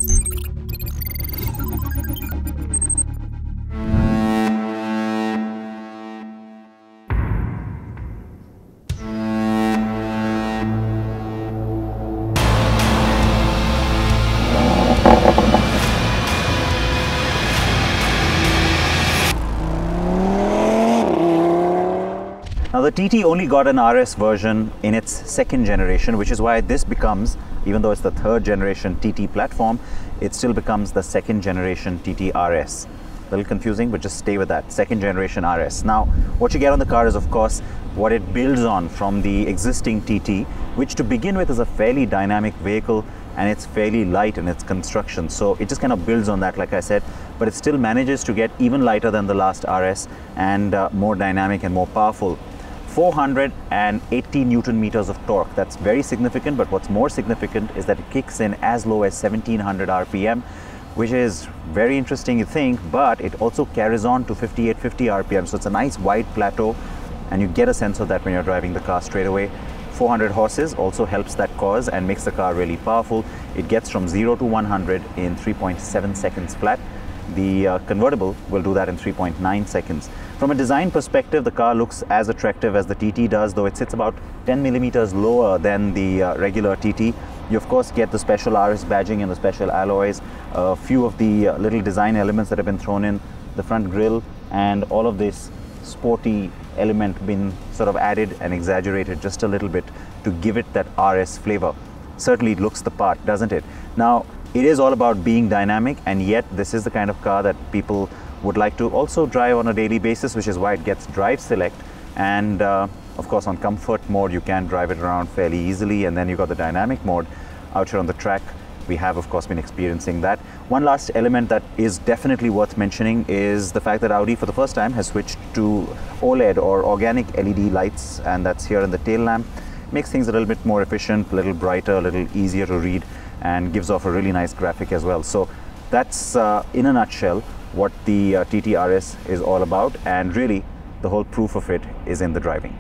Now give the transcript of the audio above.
Now the TT only got an RS version in its second generation, which is why this becomes, even though it's the third generation TT platform, it still becomes the second generation TT RS. A little confusing, but just stay with that, second generation RS. Now, what you get on the car is, of course, what it builds on from the existing TT, which to begin with is a fairly dynamic vehicle, and it's fairly light in its construction. So it just kind of builds on that, like I said, but it still manages to get even lighter than the last RS and more dynamic and more powerful. 480 Newton meters of torque. That's very significant, but what's more significant is that it kicks in as low as 1700 RPM, which is very interesting, you think, but it also carries on to 5850 RPM. So it's a nice wide plateau, and you get a sense of that when you're driving the car straight away. 400 horses also helps that cause and makes the car really powerful. It gets from 0 to 100 in 3.7 seconds flat. The convertible will do that in 3.9 seconds. From a design perspective, the car looks as attractive as the TT does, though it sits about 10 millimeters lower than the regular TT. You of course get the special RS badging and the special alloys, a few of the little design elements that have been thrown in, the front grille, and all of this sporty element been sort of added and exaggerated just a little bit to give it that RS flavor. Certainly it looks the part, doesn't it? Now, it is all about being dynamic, and yet this is the kind of car that people would like to also drive on a daily basis, which is why it gets drive select. And of course on comfort mode you can drive it around fairly easily, and then you've got the dynamic mode out here on the track. We have of course been experiencing that. One last element that is definitely worth mentioning is the fact that Audi for the first time has switched to OLED or organic LED lights, and that's here in the tail lamp. Makes things a little bit more efficient, a little brighter, a little easier to read, and gives off a really nice graphic as well. So that's in a nutshell what the TT RS is all about, and really the whole proof of it is in the driving.